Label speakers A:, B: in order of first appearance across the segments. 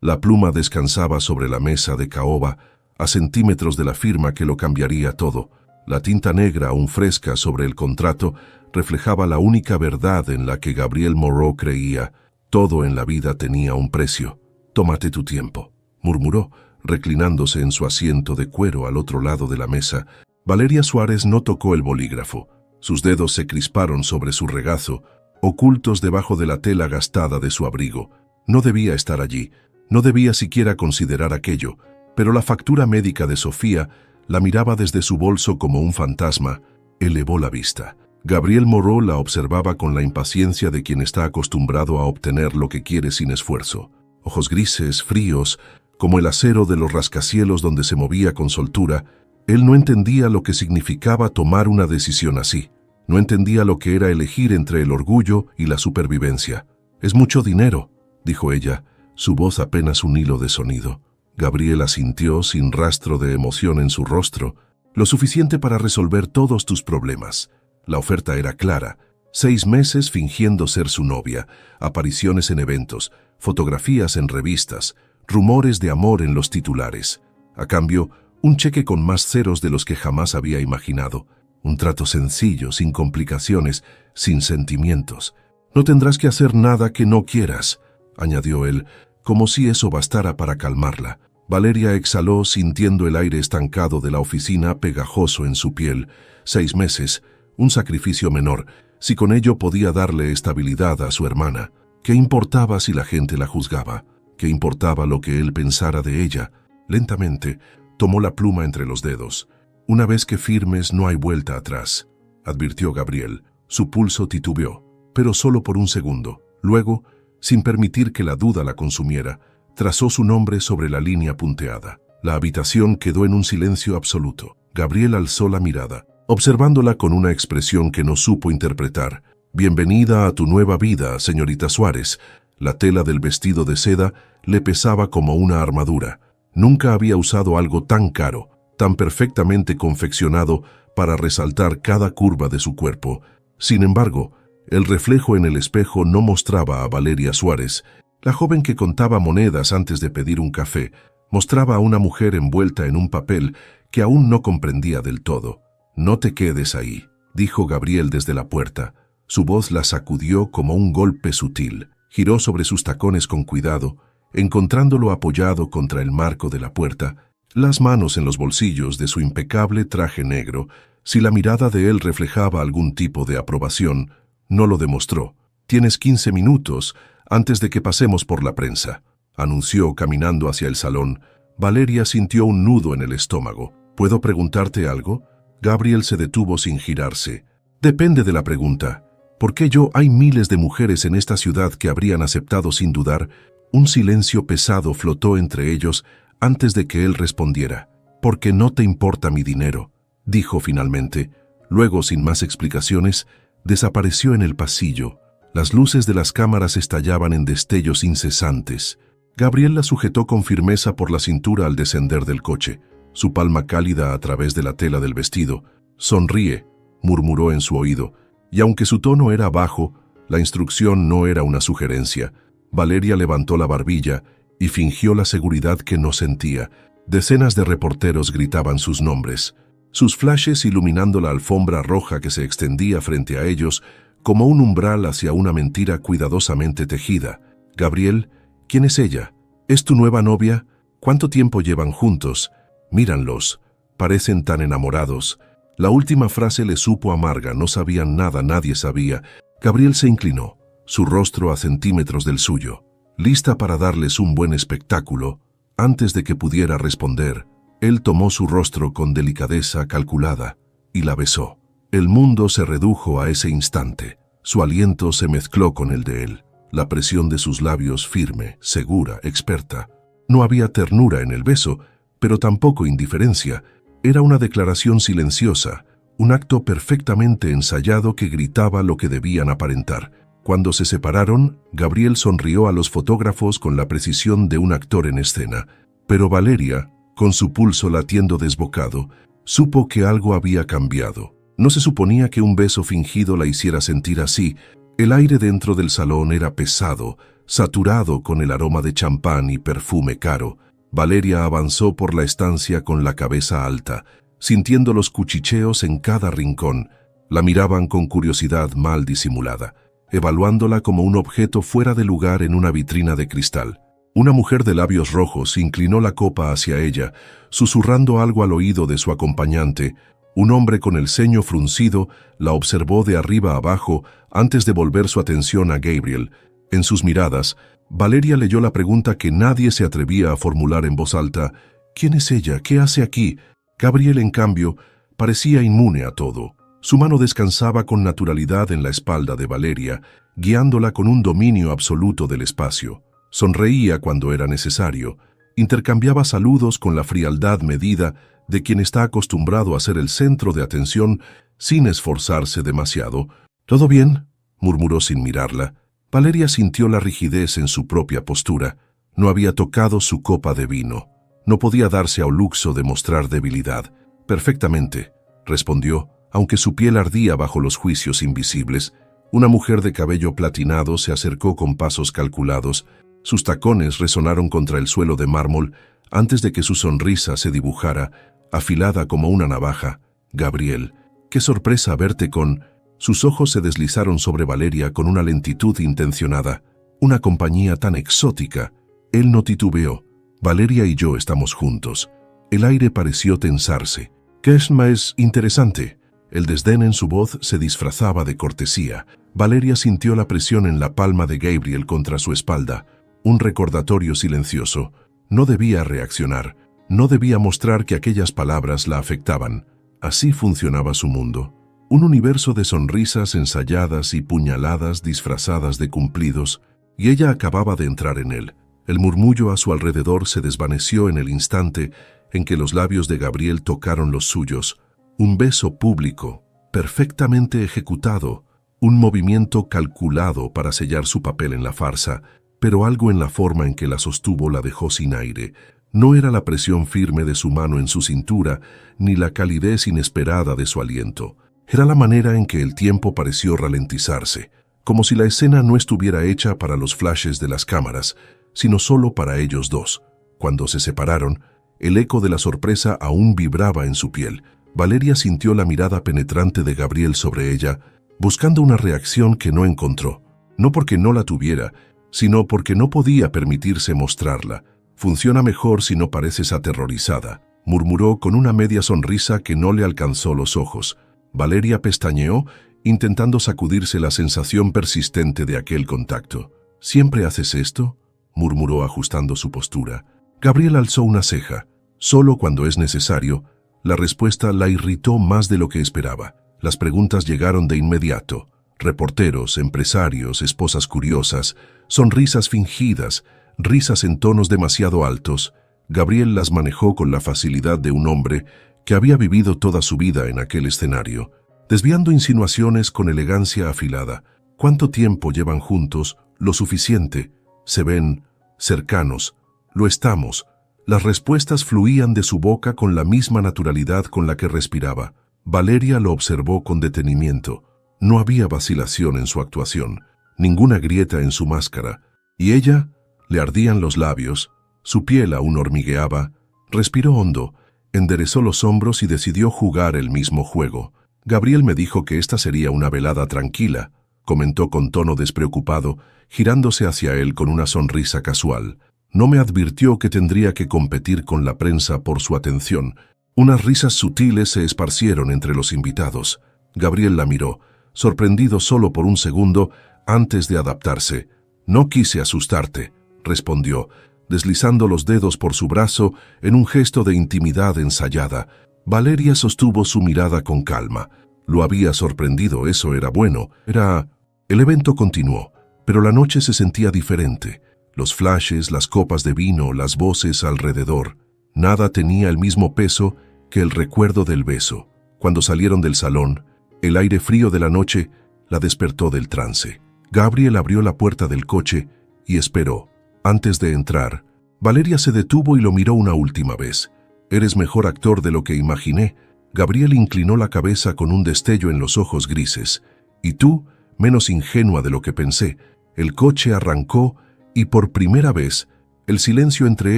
A: La pluma descansaba sobre la mesa de caoba, a centímetros de la firma que lo cambiaría todo. La tinta negra, aún fresca sobre el contrato, reflejaba la única verdad en la que Gabriel Moreau creía. Todo en la vida tenía un precio. «Tómate tu tiempo», murmuró, reclinándose en su asiento de cuero al otro lado de la mesa. Valeria Suárez no tocó el bolígrafo. Sus dedos se crisparon sobre su regazo, ocultos debajo de la tela gastada de su abrigo. No debía estar allí, no debía siquiera considerar aquello, pero la factura médica de Sofía la miraba desde su bolso como un fantasma. Elevó la vista. Gabriel Moreau la observaba con la impaciencia de quien está acostumbrado a obtener lo que quiere sin esfuerzo. Ojos grises, fríos, como el acero de los rascacielos donde se movía con soltura. Él no entendía lo que significaba tomar una decisión así. No entendía lo que era elegir entre el orgullo y la supervivencia. «Es mucho dinero», dijo ella, su voz apenas un hilo de sonido. Gabriel asintió sin rastro de emoción en su rostro. «Lo suficiente para resolver todos tus problemas». La oferta era clara. 6 meses fingiendo ser su novia, apariciones en eventos, fotografías en revistas, rumores de amor en los titulares. A cambio, un cheque con más ceros de los que jamás había imaginado. Un trato sencillo, sin complicaciones, sin sentimientos. «No tendrás que hacer nada que no quieras», añadió él, como si eso bastara para calmarla. Valeria exhaló sintiendo el aire estancado de la oficina pegajoso en su piel. 6 meses, un sacrificio menor, si con ello podía darle estabilidad a su hermana. ¿Qué importaba si la gente la juzgaba? ¿Qué importaba lo que él pensara de ella? Lentamente, tomó la pluma entre los dedos. «Una vez que firmes no hay vuelta atrás», advirtió Gabriel. Su pulso titubeó, pero solo por un segundo. Luego, sin permitir que la duda la consumiera, trazó su nombre sobre la línea punteada. La habitación quedó en un silencio absoluto. Gabriel alzó la mirada, observándola con una expresión que no supo interpretar. «Bienvenida a tu nueva vida, señorita Suárez». La tela del vestido de seda le pesaba como una armadura. Nunca había usado algo tan caro, tan perfectamente confeccionado para resaltar cada curva de su cuerpo. Sin embargo, el reflejo en el espejo no mostraba a Valeria Suárez, la joven que contaba monedas antes de pedir un café. Mostraba a una mujer envuelta en un papel que aún no comprendía del todo. «No te quedes ahí», dijo Gabriel desde la puerta. Su voz la sacudió como un golpe sutil. Giró sobre sus tacones con cuidado, encontrándolo apoyado contra el marco de la puerta, las manos en los bolsillos de su impecable traje negro. Si la mirada de él reflejaba algún tipo de aprobación, no lo demostró. «Tienes 15 minutos antes de que pasemos por la prensa», anunció caminando hacia el salón. Valeria sintió un nudo en el estómago. «¿Puedo preguntarte algo?» Gabriel se detuvo sin girarse. «Depende de la pregunta. ¿Por qué yo? Hay miles de mujeres en esta ciudad que habrían aceptado sin dudar». Un silencio pesado flotó entre ellos antes de que él respondiera. «Porque no te importa mi dinero», dijo finalmente. Luego, sin más explicaciones, desapareció en el pasillo. Las luces de las cámaras estallaban en destellos incesantes. Gabriel la sujetó con firmeza por la cintura al descender del coche, su palma cálida a través de la tela del vestido. «Sonríe», murmuró en su oído, y aunque su tono era bajo, la instrucción no era una sugerencia. Valeria levantó la barbilla y fingió la seguridad que no sentía. Decenas de reporteros gritaban sus nombres, sus flashes iluminando la alfombra roja que se extendía frente a ellos como un umbral hacia una mentira cuidadosamente tejida. «Gabriel, ¿quién es ella? ¿Es tu nueva novia? ¿Cuánto tiempo llevan juntos? Míranlos, parecen tan enamorados». La última frase le supo amarga, no sabían nada, nadie sabía. Gabriel se inclinó, su rostro a centímetros del suyo, lista para darles un buen espectáculo. Antes de que pudiera responder, él tomó su rostro con delicadeza calculada y la besó. El mundo se redujo a ese instante. Su aliento se mezcló con el de él, la presión de sus labios firme, segura, experta. No había ternura en el beso, pero tampoco indiferencia. Era una declaración silenciosa, un acto perfectamente ensayado que gritaba lo que debían aparentar. Cuando se separaron, Gabriel sonrió a los fotógrafos con la precisión de un actor en escena. Pero Valeria, con su pulso latiendo desbocado, supo que algo había cambiado. No se suponía que un beso fingido la hiciera sentir así. El aire dentro del salón era pesado, saturado con el aroma de champán y perfume caro. Valeria avanzó por la estancia con la cabeza alta, sintiendo los cuchicheos en cada rincón. La miraban con curiosidad mal disimulada, evaluándola como un objeto fuera de lugar en una vitrina de cristal. Una mujer de labios rojos inclinó la copa hacia ella, susurrando algo al oído de su acompañante. Un hombre con el ceño fruncido la observó de arriba abajo antes de volver su atención a Gabriel. En sus miradas, Valeria leyó la pregunta que nadie se atrevía a formular en voz alta: ¿quién es ella? ¿Qué hace aquí? Gabriel, en cambio, parecía inmune a todo. Su mano descansaba con naturalidad en la espalda de Valeria, guiándola con un dominio absoluto del espacio. Sonreía cuando era necesario, intercambiaba saludos con la frialdad medida de quien está acostumbrado a ser el centro de atención sin esforzarse demasiado. «¿Todo bien?», murmuró sin mirarla. Valeria sintió la rigidez en su propia postura. No había tocado su copa de vino. No podía darse al lujo de mostrar debilidad. «Perfectamente», respondió, aunque su piel ardía bajo los juicios invisibles. Una mujer de cabello platinado se acercó con pasos calculados. Sus tacones resonaron contra el suelo de mármol antes de que su sonrisa se dibujara, afilada como una navaja. «Gabriel, qué sorpresa verte con...». Sus ojos se deslizaron sobre Valeria con una lentitud intencionada. «Una compañía tan exótica». Él no titubeó. «Valeria y yo estamos juntos». El aire pareció tensarse. «¿Qué es más interesante?». El desdén en su voz se disfrazaba de cortesía. Valeria sintió la presión en la palma de Gabriel contra su espalda. Un recordatorio silencioso. No debía reaccionar. No debía mostrar que aquellas palabras la afectaban. Así funcionaba su mundo. Un universo de sonrisas ensayadas y puñaladas disfrazadas de cumplidos, y ella acababa de entrar en él. El murmullo a su alrededor se desvaneció en el instante en que los labios de Gabriel tocaron los suyos. Un beso público, perfectamente ejecutado, un movimiento calculado para sellar su papel en la farsa, pero algo en la forma en que la sostuvo la dejó sin aire. No era la presión firme de su mano en su cintura, ni la calidez inesperada de su aliento. Era la manera en que el tiempo pareció ralentizarse, como si la escena no estuviera hecha para los flashes de las cámaras, sino solo para ellos dos. Cuando se separaron, el eco de la sorpresa aún vibraba en su piel. Valeria sintió la mirada penetrante de Gabriel sobre ella, buscando una reacción que no encontró. No porque no la tuviera, sino porque no podía permitirse mostrarla. «Funciona mejor si no pareces aterrorizada», murmuró con una media sonrisa que no le alcanzó los ojos. Valeria pestañeó, intentando sacudirse la sensación persistente de aquel contacto. «¿Siempre haces esto?», murmuró ajustando su postura. Gabriel alzó una ceja. «Solo cuando es necesario». La respuesta la irritó más de lo que esperaba. Las preguntas llegaron de inmediato. Reporteros, empresarios, esposas curiosas, sonrisas fingidas, risas en tonos demasiado altos. Gabriel las manejó con la facilidad de un hombre que había vivido toda su vida en aquel escenario, desviando insinuaciones con elegancia afilada. «¿Cuánto tiempo llevan juntos?». «Lo suficiente». «¿Se ven cercanos?». «Lo estamos». Las respuestas fluían de su boca con la misma naturalidad con la que respiraba. Valeria lo observó con detenimiento. No había vacilación en su actuación, ninguna grieta en su máscara, y ella le ardían los labios, su piel aún hormigueaba. Respiró hondo, enderezó los hombros y decidió jugar el mismo juego. «Gabriel me dijo que esta sería una velada tranquila», comentó con tono despreocupado, girándose hacia él con una sonrisa casual. «No me advirtió que tendría que competir con la prensa por su atención». Unas risas sutiles se esparcieron entre los invitados. Gabriel la miró, sorprendido solo por un segundo antes de adaptarse. «No quise asustarte», respondió, deslizando los dedos por su brazo en un gesto de intimidad ensayada. Valeria sostuvo su mirada con calma. Lo había sorprendido, eso era bueno. El evento continuó, pero la noche se sentía diferente. Los flashes, las copas de vino, las voces alrededor. Nada tenía el mismo peso que el recuerdo del beso. Cuando salieron del salón, el aire frío de la noche la despertó del trance. Gabriel abrió la puerta del coche y esperó. Antes de entrar, Valeria se detuvo y lo miró una última vez. «Eres mejor actor de lo que imaginé». Gabriel inclinó la cabeza con un destello en los ojos grises. «Y tú, menos ingenua de lo que pensé». El coche arrancó Y por primera vez, el silencio entre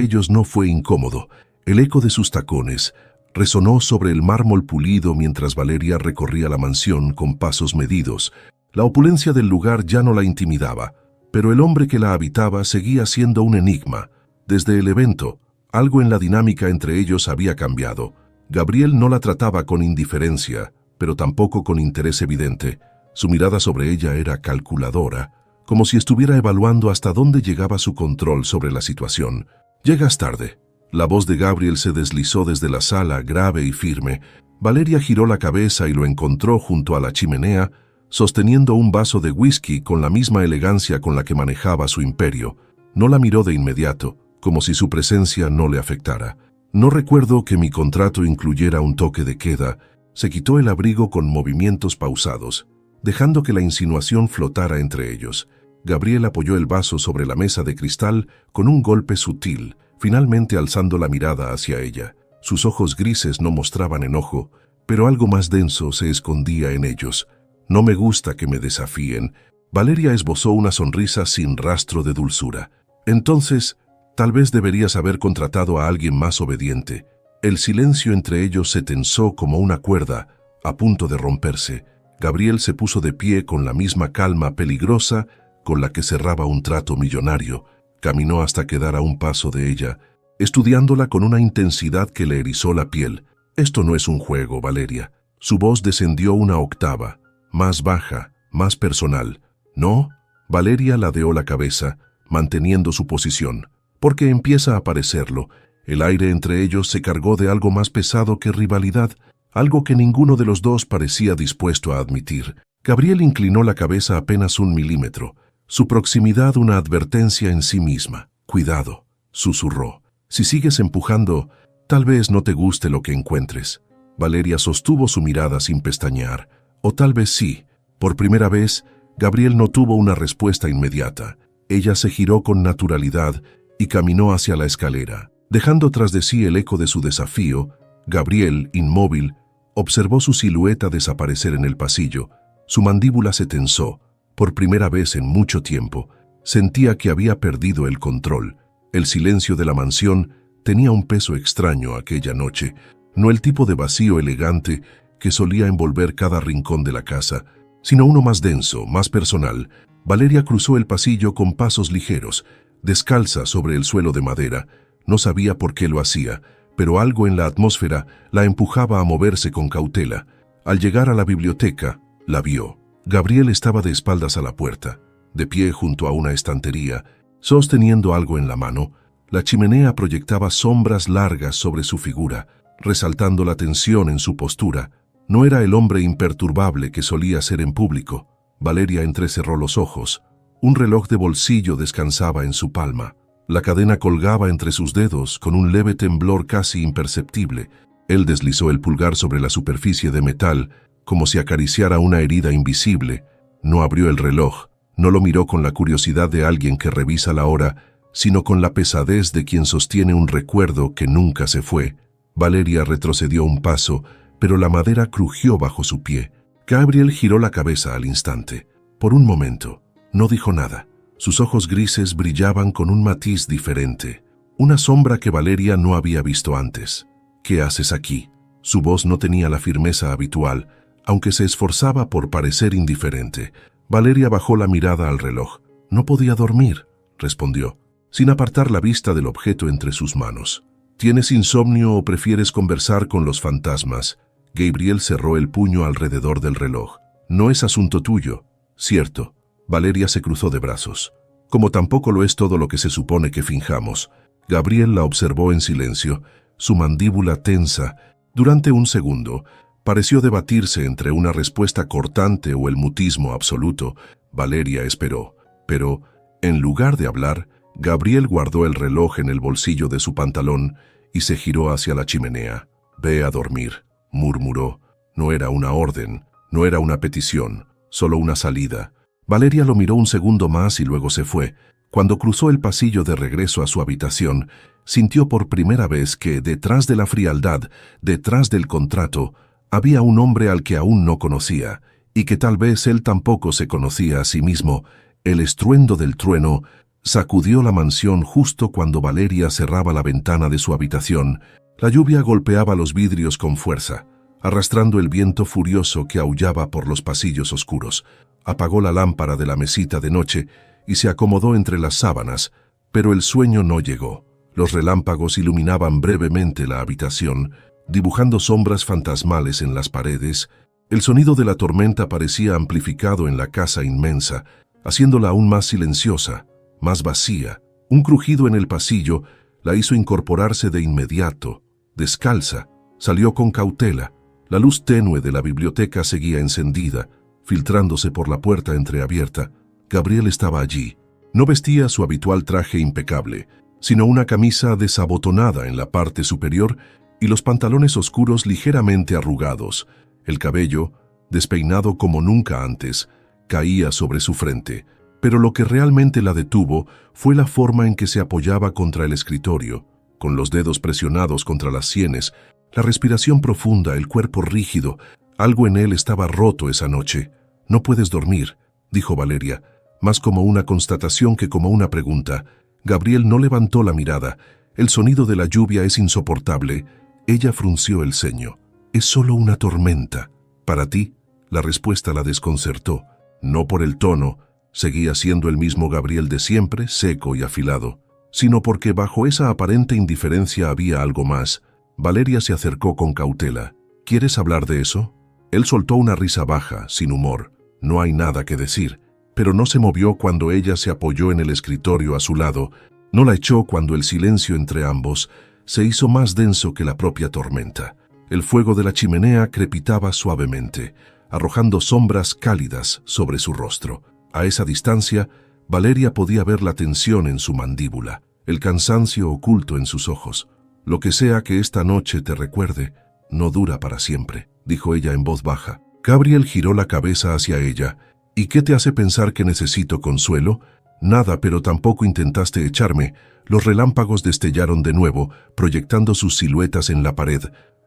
A: ellos no fue incómodo. El eco de sus tacones resonó sobre el mármol pulido mientras Valeria recorría la mansión con pasos medidos. La opulencia del lugar ya no la intimidaba, pero el hombre que la habitaba seguía siendo un enigma. Desde el evento, algo en la dinámica entre ellos había cambiado. Gabriel no la trataba con indiferencia, pero tampoco con interés evidente. Su mirada sobre ella era calculadora, como si estuviera evaluando hasta dónde llegaba su control sobre la situación. «Llegas tarde». La voz de Gabriel se deslizó desde la sala, grave y firme. Valeria giró la cabeza y lo encontró junto a la chimenea, sosteniendo un vaso de whisky con la misma elegancia con la que manejaba su imperio. No la miró de inmediato, como si su presencia no le afectara. «No recuerdo que mi contrato incluyera un toque de queda». Se quitó el abrigo con movimientos pausados, dejando que la insinuación flotara entre ellos. Gabriel apoyó el vaso sobre la mesa de cristal con un golpe sutil, finalmente alzando la mirada hacia ella. Sus ojos grises no mostraban enojo, pero algo más denso se escondía en ellos. «No me gusta que me desafíen». Valeria esbozó una sonrisa sin rastro de dulzura. «Entonces, tal vez deberías haber contratado a alguien más obediente». El silencio entre ellos se tensó como una cuerda, a punto de romperse. Gabriel se puso de pie con la misma calma peligrosa con la que cerraba un trato millonario. Caminó hasta quedar a un paso de ella, estudiándola con una intensidad que le erizó la piel. «Esto no es un juego, Valeria». Su voz descendió una octava, más baja, más personal. «¿No?» Valeria ladeó la cabeza, manteniendo su posición. «Porque empieza a parecerlo». El aire entre ellos se cargó de algo más pesado que rivalidad, algo que ninguno de los dos parecía dispuesto a admitir. Gabriel inclinó la cabeza apenas 1 milímetro, su proximidad una advertencia en sí misma. «Cuidado», susurró. «Si sigues empujando, tal vez no te guste lo que encuentres». Valeria sostuvo su mirada sin pestañear. «O tal vez sí». Por primera vez, Gabriel no tuvo una respuesta inmediata. Ella se giró con naturalidad y caminó hacia la escalera. Dejando tras de sí el eco de su desafío, Gabriel, inmóvil, observó su silueta desaparecer en el pasillo. Su mandíbula se tensó. Por primera vez en mucho tiempo, sentía que había perdido el control. El silencio de la mansión tenía un peso extraño aquella noche, no el tipo de vacío elegante que solía envolver cada rincón de la casa, sino uno más denso, más personal. Valeria cruzó el pasillo con pasos ligeros, descalza sobre el suelo de madera. No sabía por qué lo hacía, pero algo en la atmósfera la empujaba a moverse con cautela. Al llegar a la biblioteca, la vio. Gabriel estaba de espaldas a la puerta, de pie junto a una estantería, sosteniendo algo en la mano. La chimenea proyectaba sombras largas sobre su figura, resaltando la tensión en su postura. No era el hombre imperturbable que solía ser en público. Valeria entrecerró los ojos. Un reloj de bolsillo descansaba en su palma. La cadena colgaba entre sus dedos con un leve temblor casi imperceptible. Él deslizó el pulgar sobre la superficie de metal, como si acariciara una herida invisible. No abrió el reloj, no lo miró con la curiosidad de alguien que revisa la hora, sino con la pesadez de quien sostiene un recuerdo que nunca se fue. Valeria retrocedió un paso, pero la madera crujió bajo su pie. Gabriel giró la cabeza al instante. Por un momento, no dijo nada. Sus ojos grises brillaban con un matiz diferente, una sombra que Valeria no había visto antes. «¿Qué haces aquí?» Su voz no tenía la firmeza habitual, aunque se esforzaba por parecer indiferente. Valeria bajó la mirada al reloj. «No podía dormir», respondió, sin apartar la vista del objeto entre sus manos. «¿Tienes insomnio o prefieres conversar con los fantasmas?» Gabriel cerró el puño alrededor del reloj. «No es asunto tuyo». «Cierto». Valeria se cruzó de brazos. «Como tampoco lo es todo lo que se supone que finjamos». Gabriel la observó en silencio, su mandíbula tensa. Durante un segundo, pareció debatirse entre una respuesta cortante o el mutismo absoluto. Valeria esperó, pero, en lugar de hablar, Gabriel guardó el reloj en el bolsillo de su pantalón y se giró hacia la chimenea. «Ve a dormir», murmuró. No era una orden, no era una petición, solo una salida. Valeria lo miró un segundo más y luego se fue. Cuando cruzó el pasillo de regreso a su habitación, sintió por primera vez que detrás de la frialdad, detrás del contrato, había un hombre al que aún no conocía, y que tal vez él tampoco se conocía a sí mismo. El estruendo del trueno sacudió la mansión justo cuando Valeria cerraba la ventana de su habitación. La lluvia golpeaba los vidrios con fuerza, arrastrando el viento furioso que aullaba por los pasillos oscuros. Apagó la lámpara de la mesita de noche y se acomodó entre las sábanas, pero el sueño no llegó. Los relámpagos iluminaban brevemente la habitación, dibujando sombras fantasmales en las paredes. El sonido de la tormenta parecía amplificado en la casa inmensa, haciéndola aún más silenciosa, más vacía. Un crujido en el pasillo la hizo incorporarse de inmediato. Descalza, salió con cautela. La luz tenue de la biblioteca seguía encendida, filtrándose por la puerta entreabierta. Gabriel estaba allí. No vestía su habitual traje impecable, sino una camisa desabotonada en la parte superior y los pantalones oscuros ligeramente arrugados. El cabello, despeinado como nunca antes, caía sobre su frente, pero lo que realmente la detuvo fue la forma en que se apoyaba contra el escritorio, con los dedos presionados contra las sienes, la respiración profunda, el cuerpo rígido. Algo en él estaba roto esa noche. «No puedes dormir», dijo Valeria, más como una constatación que como una pregunta. Gabriel no levantó la mirada. «El sonido de la lluvia es insoportable». Ella frunció el ceño. «Es solo una tormenta». «¿Para ti?». La respuesta la desconcertó. No por el tono, seguía siendo el mismo Gabriel de siempre, seco y afilado, sino porque bajo esa aparente indiferencia había algo más. Valeria se acercó con cautela. «¿Quieres hablar de eso?». Él soltó una risa baja, sin humor. «No hay nada que decir». Pero no se movió cuando ella se apoyó en el escritorio a su lado. No la echó cuando el silencio entre ambos se hizo más denso que la propia tormenta. El fuego de la chimenea crepitaba suavemente, arrojando sombras cálidas sobre su rostro. A esa distancia, Valeria podía ver la tensión en su mandíbula, el cansancio oculto en sus ojos. «Lo que sea que esta noche te recuerde, no dura para siempre», dijo ella en voz baja. Gabriel giró la cabeza hacia ella. «¿Y qué te hace pensar que necesito consuelo?». «Nada, pero tampoco intentaste echarme». Los relámpagos destellaron de nuevo, proyectando sus siluetas en la pared.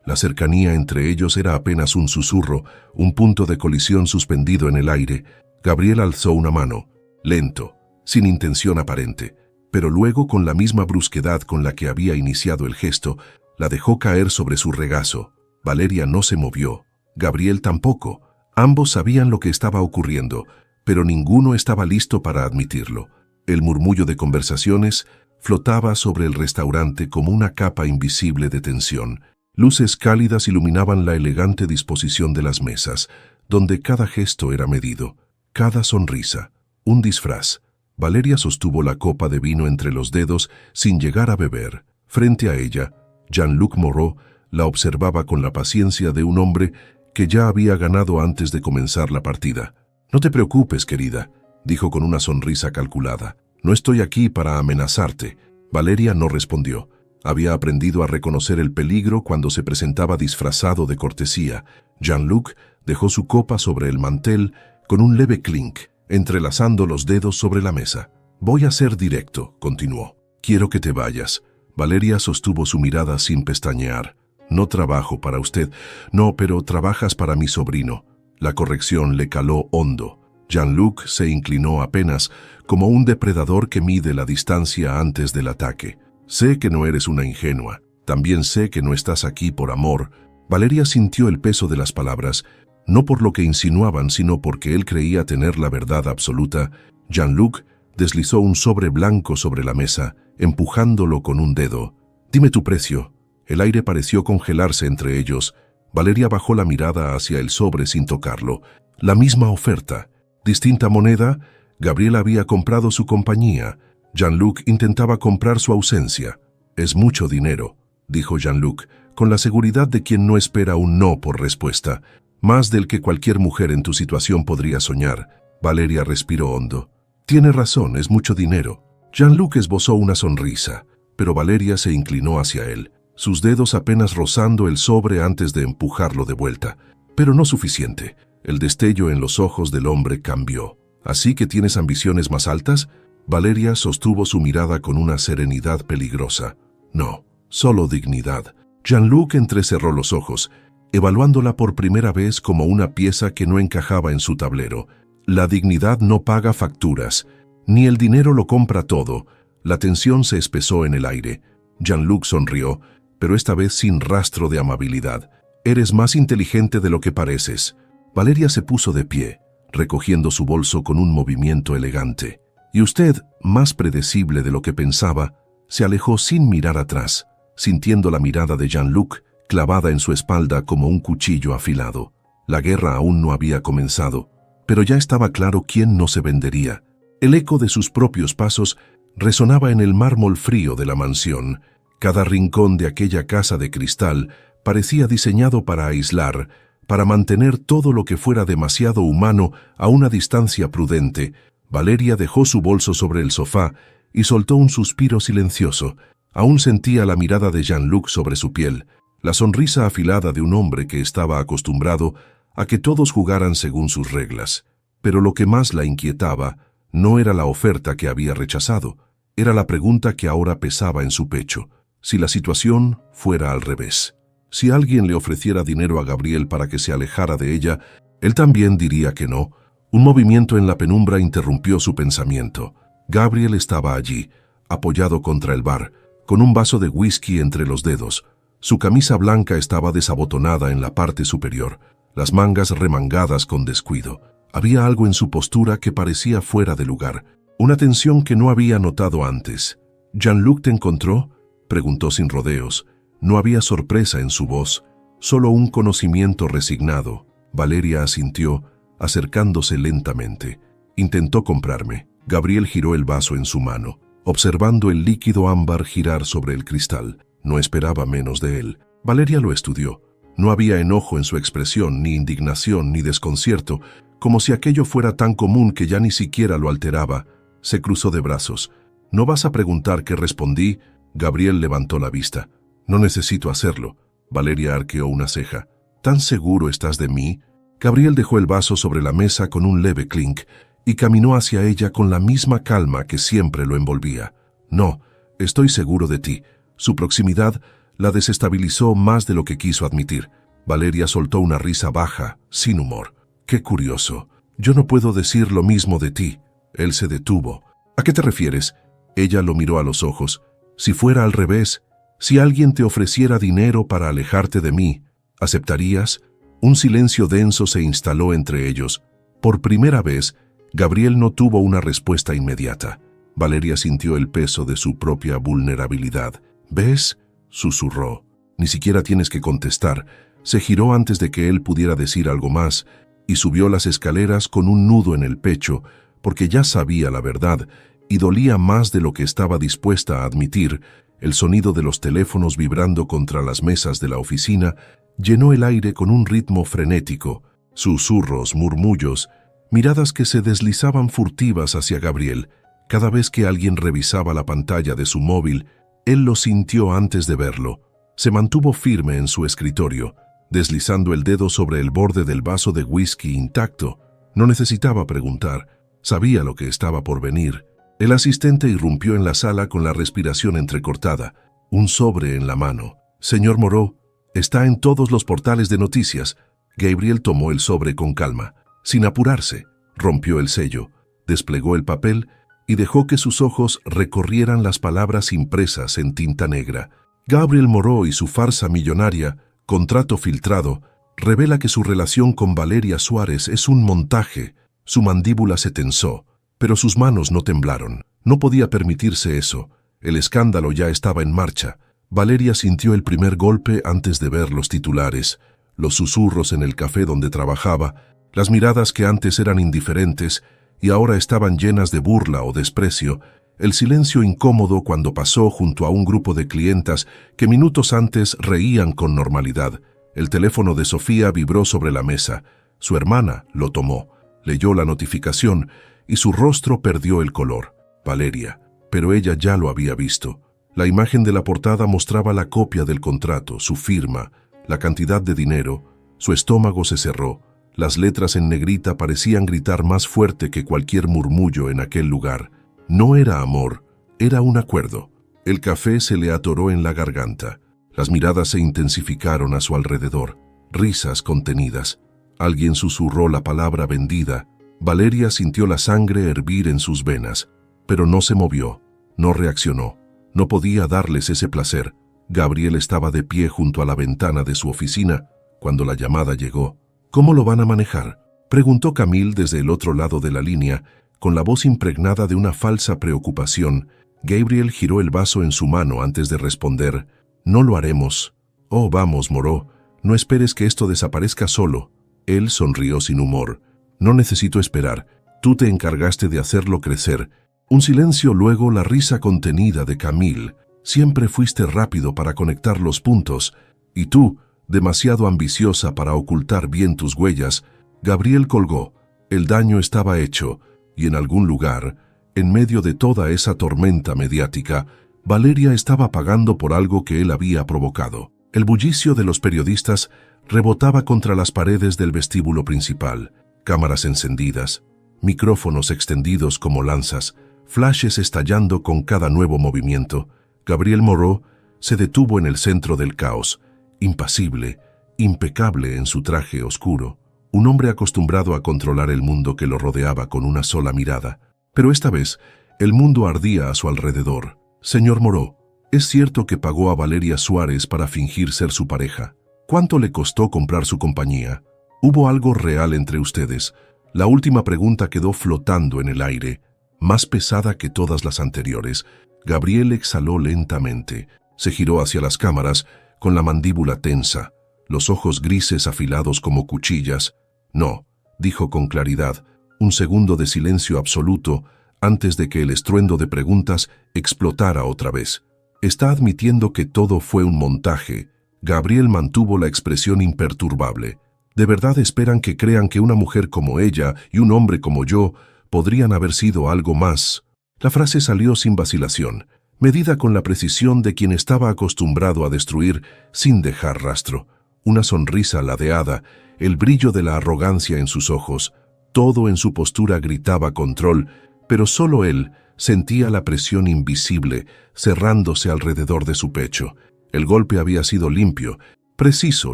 A: La cercanía entre ellos era apenas un susurro, un punto de colisión suspendido en el aire. Gabriel alzó una mano, lento, sin intención aparente, pero luego, con la misma brusquedad con la que había iniciado el gesto, la dejó caer sobre su regazo. Valeria no se movió, Gabriel tampoco. Ambos sabían lo que estaba ocurriendo, pero ninguno estaba listo para admitirlo. El murmullo de conversaciones flotaba sobre el restaurante como una capa invisible de tensión. Luces cálidas iluminaban la elegante disposición de las mesas, donde cada gesto era medido, cada sonrisa, un disfraz. Valeria sostuvo la copa de vino entre los dedos sin llegar a beber. Frente a ella, Jean-Luc Moreau la observaba con la paciencia de un hombre que ya había ganado antes de comenzar la partida. «No te preocupes, querida», dijo con una sonrisa calculada. «No estoy aquí para amenazarte». Valeria no respondió. Había aprendido a reconocer el peligro cuando se presentaba disfrazado de cortesía. Jean-Luc dejó su copa sobre el mantel con un leve clink, entrelazando los dedos sobre la mesa. «Voy a ser directo», continuó. «Quiero que te vayas». Valeria sostuvo su mirada sin pestañear. «No trabajo para usted». «No, pero trabajas para mi sobrino». La corrección le caló hondo. Jean-Luc se inclinó apenas, como un depredador que mide la distancia antes del ataque. «Sé que no eres una ingenua. También sé que no estás aquí por amor». Valeria sintió el peso de las palabras, no por lo que insinuaban, sino porque él creía tener la verdad absoluta. Jean-Luc deslizó un sobre blanco sobre la mesa, empujándolo con un dedo. «Dime tu precio». El aire pareció congelarse entre ellos. Valeria bajó la mirada hacia el sobre sin tocarlo. La misma oferta. Distinta moneda. Gabriel había comprado su compañía. Jean-Luc intentaba comprar su ausencia. «Es mucho dinero», dijo Jean-Luc, con la seguridad de quien no espera un no por respuesta. «Más del que cualquier mujer en tu situación podría soñar». Valeria respiró hondo. «Tiene razón, es mucho dinero». Jean-Luc esbozó una sonrisa, pero Valeria se inclinó hacia él, sus dedos apenas rozando el sobre antes de empujarlo de vuelta. Pero no suficiente. El destello en los ojos del hombre cambió. «¿Así que tienes ambiciones más altas?». Valeria sostuvo su mirada con una serenidad peligrosa. «No, solo dignidad». Jean-Luc entrecerró los ojos, evaluándola por primera vez como una pieza que no encajaba en su tablero. «La dignidad no paga facturas, Ni el dinero lo compra todo. La tensión se espesó en el aire. Jean-Luc sonrió, pero esta vez sin rastro de amabilidad. Eres más inteligente de lo que pareces. Valeria se puso de pie, recogiendo su bolso con un movimiento elegante. Y usted, más predecible de lo que pensaba, se alejó sin mirar atrás, sintiendo la mirada de Jean-Luc clavada en su espalda como un cuchillo afilado. La guerra aún no había comenzado, pero ya estaba claro quién no se vendería. El eco de sus propios pasos resonaba en el mármol frío de la mansión. Cada rincón de aquella casa de cristal parecía diseñado para aislar, para mantener todo lo que fuera demasiado humano a una distancia prudente. Valeria dejó su bolso sobre el sofá y soltó un suspiro silencioso. Aún sentía la mirada de Jean-Luc sobre su piel, la sonrisa afilada de un hombre que estaba acostumbrado a que todos jugaran según sus reglas. Pero lo que más la inquietaba no era la oferta que había rechazado, era la pregunta que ahora pesaba en su pecho. Si la situación fuera al revés, si alguien le ofreciera dinero a Gabriel para que se alejara de ella, él también diría que no. Un movimiento en la penumbra interrumpió su pensamiento. Gabriel estaba allí, apoyado contra el bar, con un vaso de whisky entre los dedos. Su camisa blanca estaba desabotonada en la parte superior, las mangas remangadas con descuido. Había algo en su postura que parecía fuera de lugar, una tensión que no había notado antes. «¿Jean-Luc te encontró?», preguntó sin rodeos. No había sorpresa en su voz, solo un conocimiento resignado. Valeria asintió, acercándose lentamente. «Intentó comprarme». Gabriel giró el vaso en su mano, observando el líquido ámbar girar sobre el cristal. No esperaba menos de él. Valeria lo estudió. No había enojo en su expresión, ni indignación, ni desconcierto, como si aquello fuera tan común que ya ni siquiera lo alteraba. Se cruzó de brazos. «¿No vas a preguntar qué respondí?». Gabriel levantó la vista. «No necesito hacerlo». Valeria arqueó una ceja. «¿Tan seguro estás de mí?». Gabriel dejó el vaso sobre la mesa con un leve clink y caminó hacia ella con la misma calma que siempre lo envolvía. «No, estoy seguro de ti». Su proximidad la desestabilizó más de lo que quiso admitir. Valeria soltó una risa baja, sin humor. «Qué curioso. Yo no puedo decir lo mismo de ti». Él se detuvo. «¿A qué te refieres?». Ella lo miró a los ojos. «Si fuera al revés, si alguien te ofreciera dinero para alejarte de mí, ¿aceptarías?». Un silencio denso se instaló entre ellos. Por primera vez, Gabriel no tuvo una respuesta inmediata. Valeria sintió el peso de su propia vulnerabilidad. «¿Ves?», susurró. «Ni siquiera tienes que contestar». Se giró antes de que él pudiera decir algo más y subió las escaleras con un nudo en el pecho, porque ya sabía la verdad y dolía más de lo que estaba dispuesta a admitir. El sonido de los teléfonos vibrando contra las mesas de la oficina llenó el aire con un ritmo frenético. Susurros, murmullos, miradas que se deslizaban furtivas hacia Gabriel. Cada vez que alguien revisaba la pantalla de su móvil, él lo sintió antes de verlo. Se mantuvo firme en su escritorio, deslizando el dedo sobre el borde del vaso de whisky intacto. No necesitaba preguntar, sabía lo que estaba por venir. El asistente irrumpió en la sala con la respiración entrecortada, un sobre en la mano. «Señor Moreau, está en todos los portales de noticias». Gabriel tomó el sobre con calma, sin apurarse. Rompió el sello, desplegó el papel y dejó que sus ojos recorrieran las palabras impresas en tinta negra. Gabriel Moreau y su farsa millonaria, contrato filtrado, revela que su relación con Valeria Suárez es un montaje. Su mandíbula se tensó, pero sus manos no temblaron. No podía permitirse eso. El escándalo ya estaba en marcha. Valeria sintió el primer golpe antes de ver los titulares, los susurros en el café donde trabajaba, las miradas que antes eran indiferentes y ahora estaban llenas de burla o desprecio, el silencio incómodo cuando pasó junto a un grupo de clientas que minutos antes reían con normalidad. El teléfono de Sofía vibró sobre la mesa. Su hermana lo tomó, leyó la notificación y su rostro perdió el color. Valeria, pero ella ya lo había visto. La imagen de la portada mostraba la copia del contrato, su firma, la cantidad de dinero. Su estómago se cerró. Las letras en negrita parecían gritar más fuerte que cualquier murmullo en aquel lugar. No era amor, era un acuerdo. El café se le atoró en la garganta. Las miradas se intensificaron a su alrededor. Risas contenidas. Alguien susurró la palabra vendida. Valeria sintió la sangre hervir en sus venas. pero no se movió, no reaccionó. No podía darles ese placer. Gabriel estaba de pie junto a la ventana de su oficina cuando la llamada llegó. ¿Cómo lo van a manejar?, preguntó Camille desde el otro lado de la línea, con la voz impregnada de una falsa preocupación. Gabriel giró el vaso en su mano antes de responder. «No lo haremos». «Oh, vamos, Moreau, no esperes que esto desaparezca solo». Él sonrió sin humor. «No necesito esperar. Tú te encargaste de hacerlo crecer». Un silencio, luego la risa contenida de Camille. «Siempre fuiste rápido para conectar los puntos. Y tú, demasiado ambiciosa para ocultar bien tus huellas». Gabriel colgó. El daño estaba hecho, y en algún lugar, en medio de toda esa tormenta mediática, Valeria estaba pagando por algo que él había provocado. El bullicio de los periodistas rebotaba contra las paredes del vestíbulo principal. Cámaras encendidas, micrófonos extendidos como lanzas, flashes estallando con cada nuevo movimiento. Gabriel Moreau se detuvo en el centro del caos, impasible, impecable en su traje oscuro. Un hombre acostumbrado a controlar el mundo que lo rodeaba con una sola mirada. Pero esta vez, el mundo ardía a su alrededor. «Señor Moreau, ¿es cierto que pagó a Valeria Suárez para fingir ser su pareja? ¿Cuánto le costó comprar su compañía? ¿Hubo algo real entre ustedes?» La última pregunta quedó flotando en el aire, más pesada que todas las anteriores. Gabriel exhaló lentamente. Se giró hacia las cámaras, con la mandíbula tensa, los ojos grises afilados como cuchillas. «No», dijo con claridad. Un segundo de silencio absoluto antes de que el estruendo de preguntas explotara otra vez. «¿Está admitiendo que todo fue un montaje?» Gabriel mantuvo la expresión imperturbable. «¿De verdad esperan que crean que una mujer como ella y un hombre como yo podrían haber sido algo más?» La frase salió sin vacilación, medida con la precisión de quien estaba acostumbrado a destruir sin dejar rastro. Una sonrisa ladeada, el brillo de la arrogancia en sus ojos, todo en su postura gritaba control, pero solo él sentía la presión invisible cerrándose alrededor de su pecho. El golpe había sido limpio, preciso,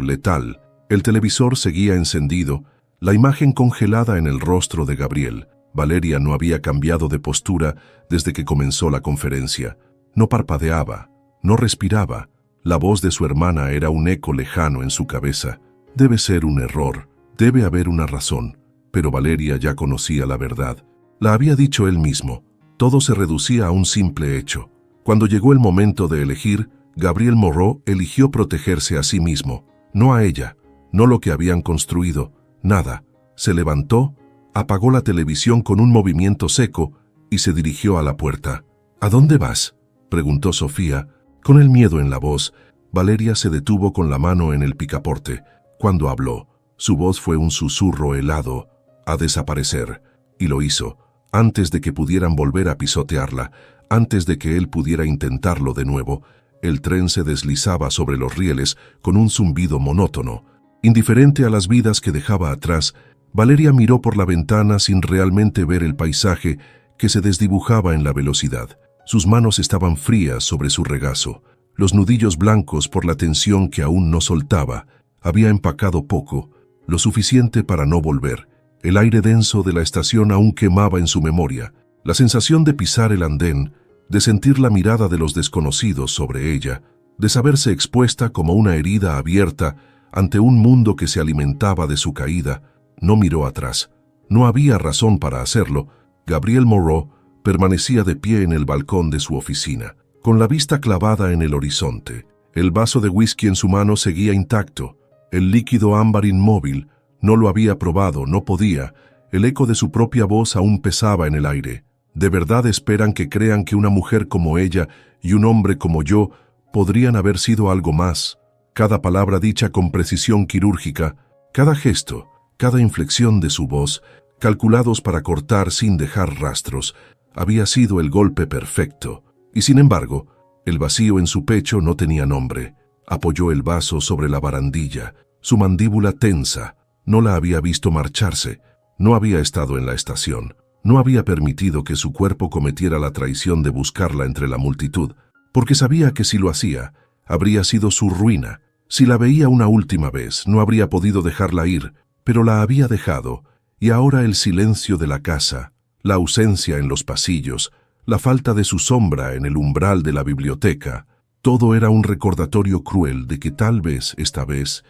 A: letal. El televisor seguía encendido, la imagen congelada en el rostro de Gabriel. Valeria no había cambiado de postura desde que comenzó la conferencia. No parpadeaba, no respiraba. La voz de su hermana era un eco lejano en su cabeza. Debe ser un error, debe haber una razón. Pero Valeria ya conocía la verdad. La había dicho él mismo. Todo se reducía a un simple hecho. Cuando llegó el momento de elegir, Gabriel Moreau eligió protegerse a sí mismo, no a ella, no lo que habían construido, nada. Se levantó, apagó la televisión con un movimiento seco y se dirigió a la puerta. «¿A dónde vas?», preguntó Sofía, con el miedo en la voz. Valeria se detuvo con la mano en el picaporte. Cuando habló, su voz fue un susurro helado. «A desaparecer». Y lo hizo, antes de que pudieran volver a pisotearla, antes de que él pudiera intentarlo de nuevo. El tren se deslizaba sobre los rieles con un zumbido monótono. Indiferente a las vidas que dejaba atrás, Valeria miró por la ventana sin realmente ver el paisaje que se desdibujaba en la velocidad. Sus manos estaban frías sobre su regazo, los nudillos blancos por la tensión que aún no soltaba. Había empacado poco, lo suficiente para no volver. El aire denso de la estación aún quemaba en su memoria. La sensación de pisar el andén, de sentir la mirada de los desconocidos sobre ella, de saberse expuesta como una herida abierta ante un mundo que se alimentaba de su caída. No miró atrás. No había razón para hacerlo. Gabriel Moreau permanecía de pie en el balcón de su oficina, con la vista clavada en el horizonte. El vaso de whisky en su mano seguía intacto. El líquido ámbar inmóvil. No lo había probado, no podía. El eco de su propia voz aún pesaba en el aire. ¿De verdad esperan que crean que una mujer como ella y un hombre como yo podrían haber sido algo más? Cada palabra dicha con precisión quirúrgica, cada gesto, cada inflexión de su voz, calculados para cortar sin dejar rastros, había sido el golpe perfecto. Y sin embargo, el vacío en su pecho no tenía nombre. Apoyó el vaso sobre la barandilla, su mandíbula tensa. No la había visto marcharse, no había estado en la estación, no había permitido que su cuerpo cometiera la traición de buscarla entre la multitud, porque sabía que si lo hacía, habría sido su ruina. Si la veía una última vez, no habría podido dejarla ir, pero la había dejado, y ahora el silencio de la casa, la ausencia en los pasillos, la falta de su sombra en el umbral de la biblioteca. Todo era un recordatorio cruel de que tal vez, esta vez,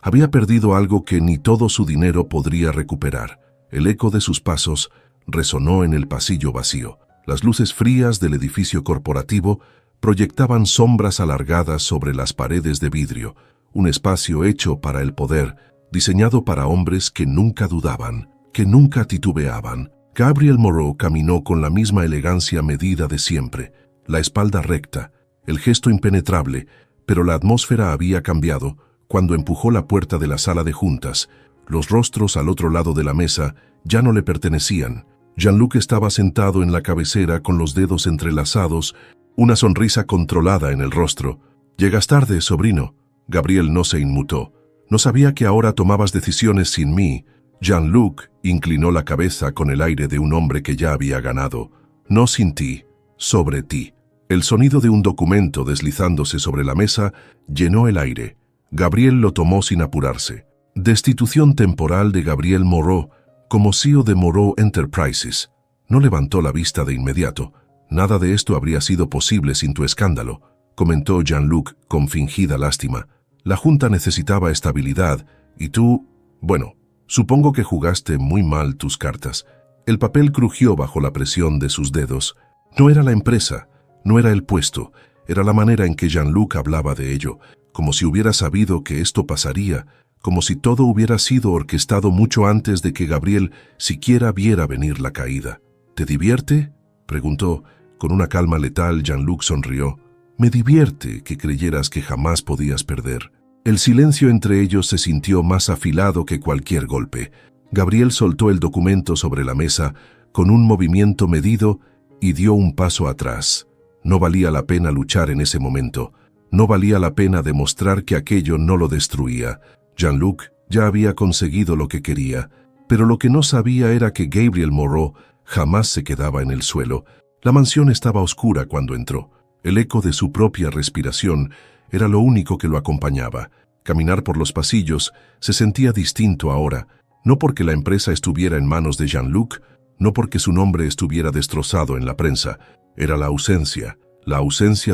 A: había perdido algo que ni todo su dinero podría recuperar. El eco de sus pasos resonó en el pasillo vacío. Las luces frías del edificio corporativo proyectaban sombras alargadas sobre las paredes de vidrio, un espacio hecho para el poder, diseñado para hombres que nunca dudaban, que nunca titubeaban. Gabriel Moreau caminó con la misma elegancia medida de siempre, la espalda recta, el gesto impenetrable, pero la atmósfera había cambiado cuando empujó la puerta de la sala de juntas. Los rostros al otro lado de la mesa ya no le pertenecían. Jean-Luc estaba sentado en la cabecera con los dedos entrelazados, una sonrisa controlada en el rostro. «Llegas tarde, sobrino». Gabriel no se inmutó. «No sabía que ahora tomabas decisiones sin mí». Jean-Luc inclinó la cabeza con el aire de un hombre que ya había ganado. «No sin ti, sobre ti». El sonido de un documento deslizándose sobre la mesa llenó el aire. Gabriel lo tomó sin apurarse. Destitución temporal de Gabriel Moreau como CEO de Moreau Enterprises. No levantó la vista de inmediato. «Nada de esto habría sido posible sin tu escándalo», comentó Jean-Luc con fingida lástima. «La Junta necesitaba estabilidad y tú, bueno, supongo que jugaste muy mal tus cartas». El papel crujió bajo la presión de sus dedos. No era la empresa, no era el puesto, era la manera en que Jean-Luc hablaba de ello, como si hubiera sabido que esto pasaría, como si todo hubiera sido orquestado mucho antes de que Gabriel siquiera viera venir la caída. «¿Te divierte?», preguntó. Con una calma letal, Jean-Luc sonrió. «Me divierte que creyeras que jamás podías perder». El silencio entre ellos se sintió más afilado que cualquier golpe. Gabriel soltó el documento sobre la mesa con un movimiento medido y dio un paso atrás. No valía la pena luchar en ese momento. No valía la pena demostrar que aquello no lo destruía. Jean-Luc ya había conseguido lo que quería, pero lo que no sabía era que Gabriel Moreau jamás se quedaba en el suelo. La mansión estaba oscura cuando entró. El eco de su propia respiración era lo único que lo acompañaba. Caminar por los pasillos se sentía distinto ahora, no porque la empresa estuviera en manos de Jean-Luc, no porque su nombre estuviera destrozado en la prensa. Era la ausencia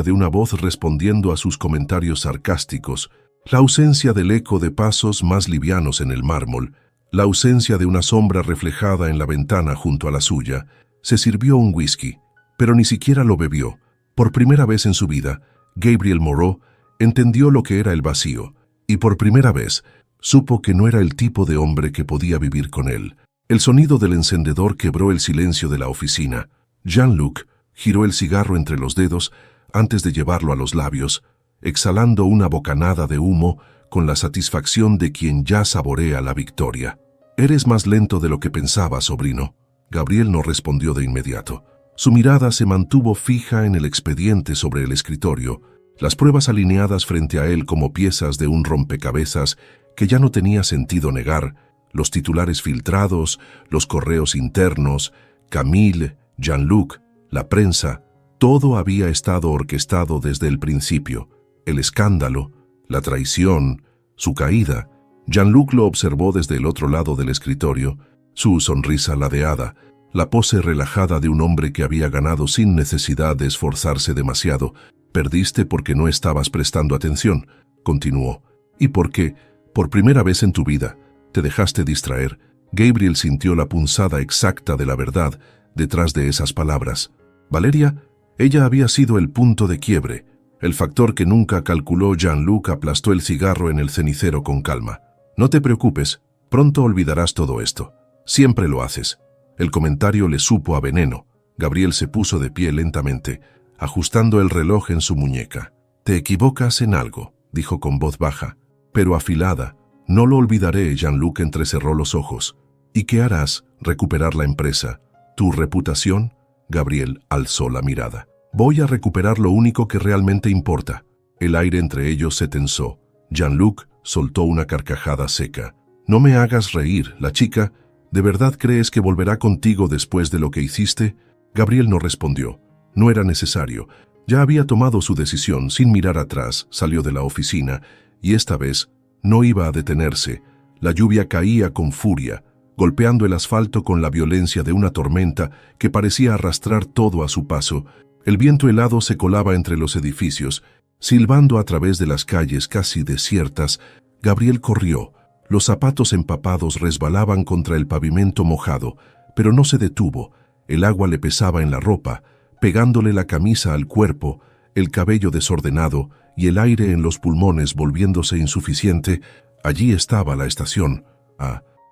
A: de una voz respondiendo a sus comentarios sarcásticos, la ausencia del eco de pasos más livianos en el mármol, la ausencia de una sombra reflejada en la ventana junto a la suya. Se sirvió un whisky, pero ni siquiera lo bebió. Por primera vez en su vida, Gabriel Moreau entendió lo que era el vacío, y por primera vez supo que no era el tipo de hombre que podía vivir con él. El sonido del encendedor quebró el silencio de la oficina. Jean-Luc giró el cigarro entre los dedos antes de llevarlo a los labios, exhalando una bocanada de humo con la satisfacción de quien ya saborea la victoria. «Eres más lento de lo que pensaba, sobrino». Gabriel no respondió de inmediato. Su mirada se mantuvo fija en el expediente sobre el escritorio, las pruebas alineadas frente a él como piezas de un rompecabezas que ya no tenía sentido negar, los titulares filtrados, los correos internos, Camille, Jean-Luc, la prensa, todo había estado orquestado desde el principio. El escándalo, la traición, su caída. Jean-Luc lo observó desde el otro lado del escritorio, su sonrisa ladeada, la pose relajada de un hombre que había ganado sin necesidad de esforzarse demasiado. «Perdiste porque no estabas prestando atención», continuó. «Y porque, por primera vez en tu vida, te dejaste distraer». Gabriel sintió la punzada exacta de la verdad detrás de esas palabras. Valeria, ella había sido el punto de quiebre. El factor que nunca calculó. Jean-Luc aplastó el cigarro en el cenicero con calma. «No te preocupes, pronto olvidarás todo esto. Siempre lo haces». El comentario le supo a veneno. Gabriel se puso de pie lentamente, ajustando el reloj en su muñeca. «Te equivocas en algo», dijo con voz baja, pero afilada. «No lo olvidaré». Jean-Luc entrecerró los ojos. «¿Y qué harás? ¿Recuperar la empresa? ¿Tu reputación?» Gabriel alzó la mirada. «Voy a recuperar lo único que realmente importa». El aire entre ellos se tensó. Jean-Luc soltó una carcajada seca. «No me hagas reír, la chica. ¿De verdad crees que volverá contigo después de lo que hiciste?» Gabriel no respondió. No era necesario. Ya había tomado su decisión. Sin mirar atrás, salió de la oficina, y esta vez no iba a detenerse. La lluvia caía con furia, golpeando el asfalto con la violencia de una tormenta que parecía arrastrar todo a su paso. El viento helado se colaba entre los edificios, silbando a través de las calles casi desiertas. Gabriel corrió. Los zapatos empapados resbalaban contra el pavimento mojado, pero no se detuvo. El agua le pesaba en la ropa, pegándole la camisa al cuerpo, el cabello desordenado y el aire en los pulmones volviéndose insuficiente. Allí estaba la estación.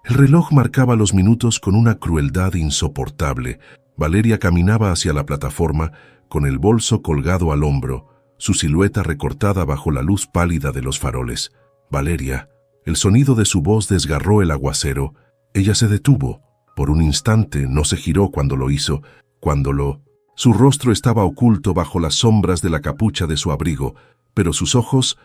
A: El reloj marcaba los minutos con una crueldad insoportable. Valeria caminaba hacia la plataforma, con el bolso colgado al hombro, su silueta recortada bajo la luz pálida de los faroles. Valeria. El sonido de su voz desgarró el aguacero. Ella se detuvo. Por un instante no se giró cuando lo hizo. Su rostro estaba oculto bajo las sombras de la capucha de su abrigo, pero sus ojos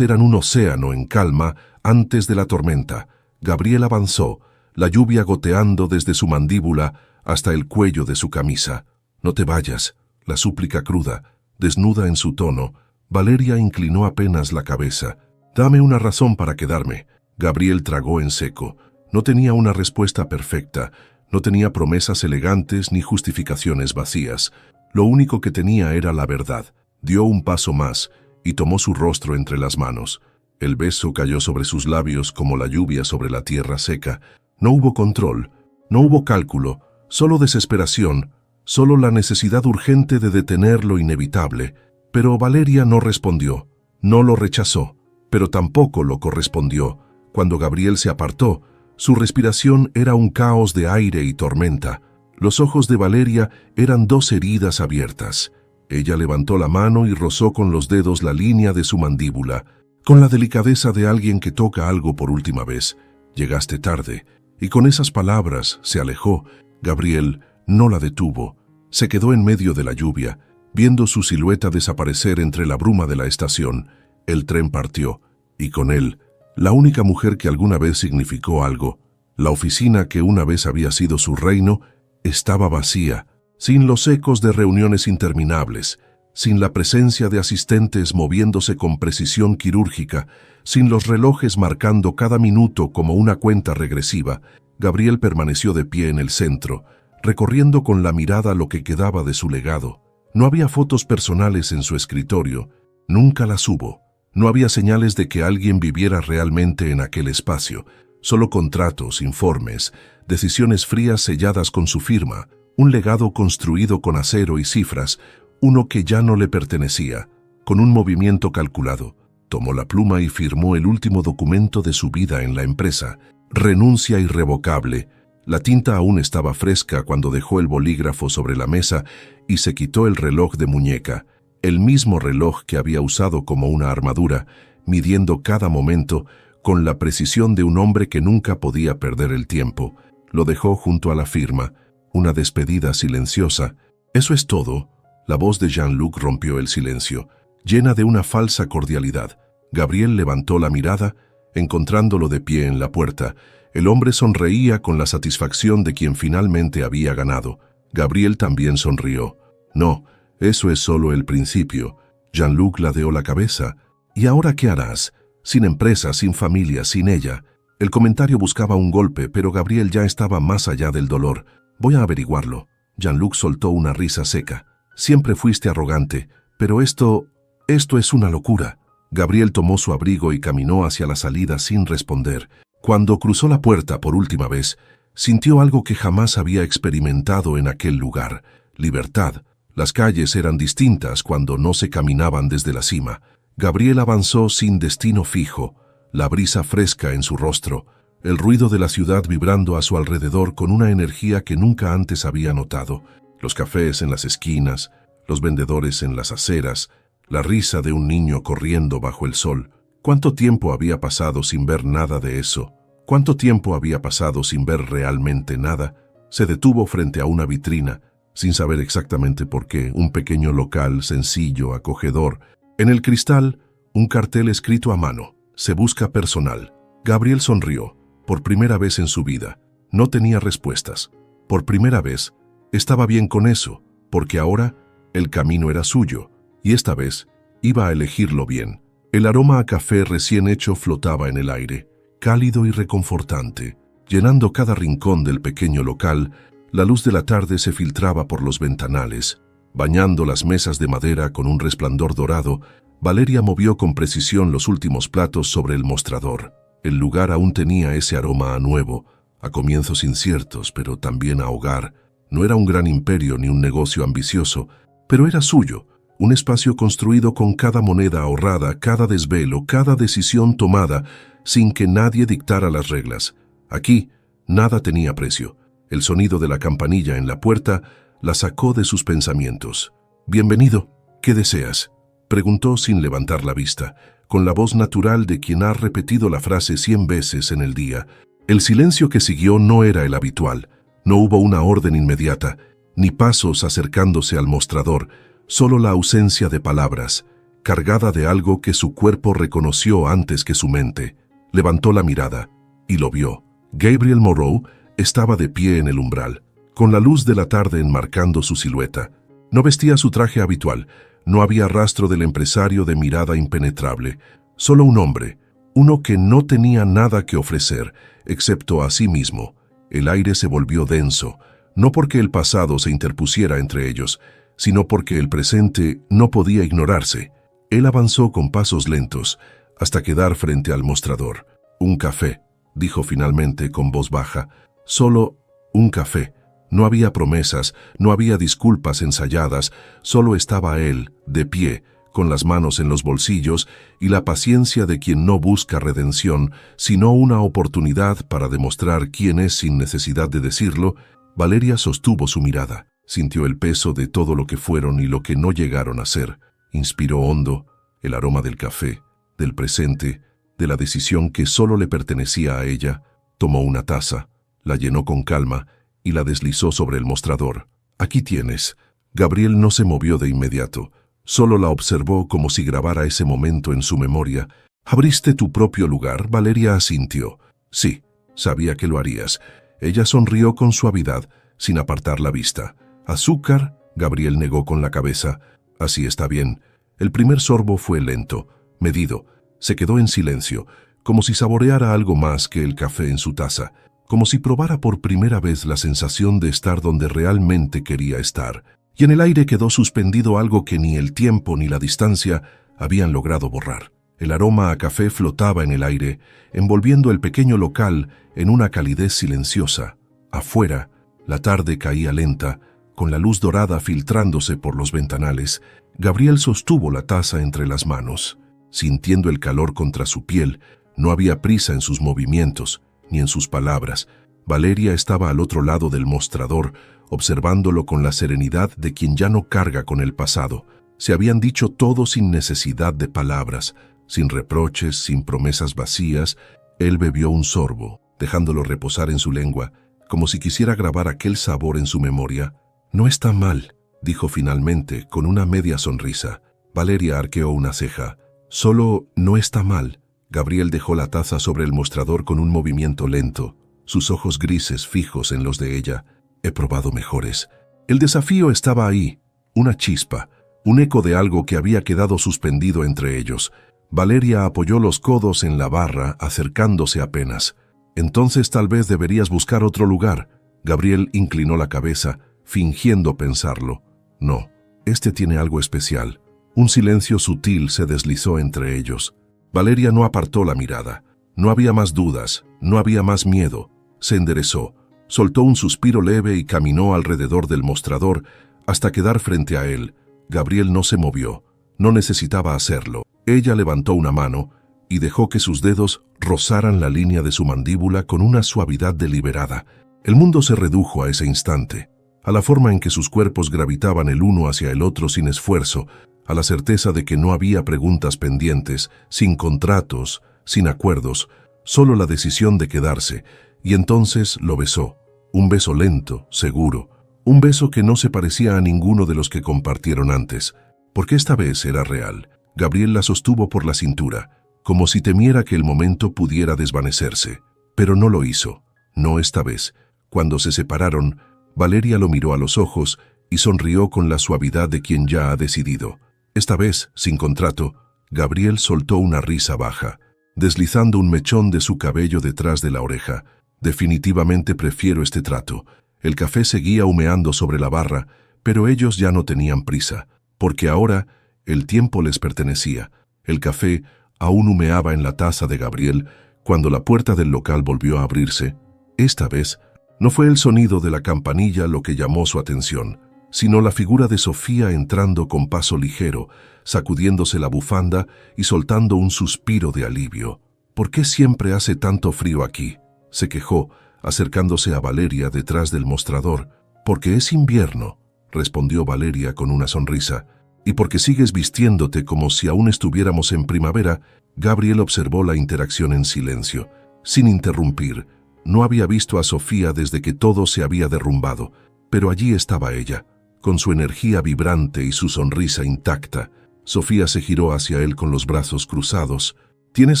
A: eran un océano en calma antes de la tormenta. Gabriel avanzó, la lluvia goteando desde su mandíbula hasta el cuello de su camisa. «No te vayas», la súplica cruda, desnuda en su tono. Valeria inclinó apenas la cabeza. «Dame una razón para quedarme». Gabriel tragó en seco. No tenía una respuesta perfecta, no tenía promesas elegantes ni justificaciones vacías. Lo único que tenía era la verdad. Dio un paso más y tomó su rostro entre las manos. El beso cayó sobre sus labios como la lluvia sobre la tierra seca. No hubo control, no hubo cálculo, solo desesperación, solo la necesidad urgente de detener lo inevitable. Pero Valeria no respondió, no lo rechazó, pero tampoco lo correspondió. Cuando Gabriel se apartó, su respiración era un caos de aire y tormenta. Los ojos de Valeria eran dos heridas abiertas. Ella levantó la mano y rozó con los dedos la línea de su mandíbula, con la delicadeza de alguien que toca algo por última vez. «Llegaste tarde», y con esas palabras se alejó. Gabriel no la detuvo. Se quedó en medio de la lluvia, viendo su silueta desaparecer entre la bruma de la estación. El tren partió, y con él, la única mujer que alguna vez significó algo. La oficina que una vez había sido su reino estaba vacía, sin los ecos de reuniones interminables, sin la presencia de asistentes moviéndose con precisión quirúrgica, sin los relojes marcando cada minuto como una cuenta regresiva. Gabriel permaneció de pie en el centro, recorriendo con la mirada lo que quedaba de su legado. No había fotos personales en su escritorio, nunca las hubo. No había señales de que alguien viviera realmente en aquel espacio, solo contratos, informes, decisiones frías selladas con su firma, un legado construido con acero y cifras, uno que ya no le pertenecía. Con un movimiento calculado, tomó la pluma y firmó el último documento de su vida en la empresa, renuncia irrevocable. La tinta aún estaba fresca cuando dejó el bolígrafo sobre la mesa y se quitó el reloj de muñeca, el mismo reloj que había usado como una armadura, midiendo cada momento con la precisión de un hombre que nunca podía perder el tiempo. Lo dejó junto a la firma, una despedida silenciosa. «¿Eso es todo?». La voz de Jean-Luc rompió el silencio, llena de una falsa cordialidad. Gabriel levantó la mirada, encontrándolo de pie en la puerta. El hombre sonreía con la satisfacción de quien finalmente había ganado. Gabriel también sonrió. «No, eso es solo el principio». Jean-Luc ladeó la cabeza. «¿Y ahora qué harás? Sin empresa, sin familia, sin ella». El comentario buscaba un golpe, pero Gabriel ya estaba más allá del dolor. «Voy a averiguarlo». Jean-Luc soltó una risa seca. «Siempre fuiste arrogante, pero esto es una locura». Gabriel tomó su abrigo y caminó hacia la salida sin responder. Cuando cruzó la puerta por última vez, sintió algo que jamás había experimentado en aquel lugar: libertad. Las calles eran distintas cuando no se caminaban desde la cima. Gabriel avanzó sin destino fijo, la brisa fresca en su rostro, el ruido de la ciudad vibrando a su alrededor con una energía que nunca antes había notado. Los cafés en las esquinas, los vendedores en las aceras, la risa de un niño corriendo bajo el sol. ¿Cuánto tiempo había pasado sin ver nada de eso? ¿Cuánto tiempo había pasado sin ver realmente nada? Se detuvo frente a una vitrina, sin saber exactamente por qué, un pequeño local sencillo, acogedor. En el cristal, un cartel escrito a mano: «Se busca personal». Gabriel sonrió. Por primera vez en su vida, no tenía respuestas. Por primera vez, estaba bien con eso, porque ahora el camino era suyo, y esta vez iba a elegirlo bien. El aroma a café recién hecho flotaba en el aire, cálido y reconfortante. Llenando cada rincón del pequeño local, la luz de la tarde se filtraba por los ventanales. Bañando las mesas de madera con un resplandor dorado, Valeria movió con precisión los últimos platos sobre el mostrador. El lugar aún tenía ese aroma a nuevo, a comienzos inciertos, pero también a hogar. No era un gran imperio ni un negocio ambicioso, pero era suyo, un espacio construido con cada moneda ahorrada, cada desvelo, cada decisión tomada, sin que nadie dictara las reglas. Aquí, nada tenía precio. El sonido de la campanilla en la puerta la sacó de sus pensamientos. «Bienvenido, ¿qué deseas?», preguntó sin levantar la vista, con la voz natural de quien ha repetido la frase 100 veces en el día. El silencio que siguió no era el habitual. No hubo una orden inmediata, ni pasos acercándose al mostrador, solo la ausencia de palabras, cargada de algo que su cuerpo reconoció antes que su mente. Levantó la mirada y lo vio. Gabriel Moreau estaba de pie en el umbral, con la luz de la tarde enmarcando su silueta. No vestía su traje habitual, no había rastro del empresario de mirada impenetrable, solo un hombre, uno que no tenía nada que ofrecer, excepto a sí mismo. El aire se volvió denso, no porque el pasado se interpusiera entre ellos, sino porque el presente no podía ignorarse. Él avanzó con pasos lentos, hasta quedar frente al mostrador. «Un café», dijo finalmente con voz baja. «Solo un café». No había promesas, no había disculpas ensayadas, solo estaba él, de pie, con las manos en los bolsillos y la paciencia de quien no busca redención, sino una oportunidad para demostrar quién es sin necesidad de decirlo. Valeria sostuvo su mirada, sintió el peso de todo lo que fueron y lo que no llegaron a ser. Inspiró hondo el aroma del café, del presente, de la decisión que solo le pertenecía a ella. Tomó una taza, la llenó con calma y la deslizó sobre el mostrador. «Aquí tienes». Gabriel no se movió de inmediato, solo la observó como si grabara ese momento en su memoria. «¿Abriste tu propio lugar?», Valeria asintió. «Sí, sabía que lo harías». Ella sonrió con suavidad, sin apartar la vista. «¿Azúcar?», Gabriel negó con la cabeza. «Así está bien». El primer sorbo fue lento, medido. Se quedó en silencio, como si saboreara algo más que el café en su taza, como si probara por primera vez la sensación de estar donde realmente quería estar. Y en el aire quedó suspendido algo que ni el tiempo ni la distancia habían logrado borrar. El aroma a café flotaba en el aire, envolviendo el pequeño local en una calidez silenciosa. Afuera, la tarde caía lenta, con la luz dorada filtrándose por los ventanales. Gabriel sostuvo la taza entre las manos, sintiendo el calor contra su piel. No había prisa en sus movimientos, ni en sus palabras. Valeria estaba al otro lado del mostrador, observándolo con la serenidad de quien ya no carga con el pasado. Se habían dicho todo sin necesidad de palabras, sin reproches, sin promesas vacías. Él bebió un sorbo, dejándolo reposar en su lengua, como si quisiera grabar aquel sabor en su memoria. «No está mal», dijo finalmente, con una media sonrisa. Valeria arqueó una ceja. «Solo no está mal». Gabriel dejó la taza sobre el mostrador con un movimiento lento, sus ojos grises fijos en los de ella. «He probado mejores». El desafío estaba ahí, una chispa, un eco de algo que había quedado suspendido entre ellos. Valeria apoyó los codos en la barra, acercándose apenas. «Entonces tal vez deberías buscar otro lugar». Gabriel inclinó la cabeza, fingiendo pensarlo. «No, este tiene algo especial». Un silencio sutil se deslizó entre ellos. Valeria no apartó la mirada. No había más dudas, no había más miedo. Se enderezó, soltó un suspiro leve y caminó alrededor del mostrador hasta quedar frente a él. Gabriel no se movió, no necesitaba hacerlo. Ella levantó una mano y dejó que sus dedos rozaran la línea de su mandíbula con una suavidad deliberada. El mundo se redujo a ese instante, a la forma en que sus cuerpos gravitaban el uno hacia el otro sin esfuerzo, a la certeza de que no había preguntas pendientes, sin contratos, sin acuerdos, solo la decisión de quedarse. Y entonces lo besó, un beso lento, seguro, un beso que no se parecía a ninguno de los que compartieron antes, porque esta vez era real. Gabriel la sostuvo por la cintura, como si temiera que el momento pudiera desvanecerse, pero no lo hizo, no esta vez. Cuando se separaron, Valeria lo miró a los ojos y sonrió con la suavidad de quien ya ha decidido. Esta vez, sin contrato, Gabriel soltó una risa baja, deslizando un mechón de su cabello detrás de la oreja. Definitivamente prefiero este trato. El café seguía humeando sobre la barra, pero ellos ya no tenían prisa, porque ahora el tiempo les pertenecía. El café aún humeaba en la taza de Gabriel cuando la puerta del local volvió a abrirse. Esta vez, no fue el sonido de la campanilla lo que llamó su atención, sino la figura de Sofía entrando con paso ligero, sacudiéndose la bufanda y soltando un suspiro de alivio. «¿Por qué siempre hace tanto frío aquí?», se quejó, acercándose a Valeria detrás del mostrador. «Porque es invierno», respondió Valeria con una sonrisa. «Y porque sigues vistiéndote como si aún estuviéramos en primavera». Gabriel observó la interacción en silencio, sin interrumpir. No había visto a Sofía desde que todo se había derrumbado, pero allí estaba ella, con su energía vibrante y su sonrisa intacta. Sofía se giró hacia él con los brazos cruzados. «Tienes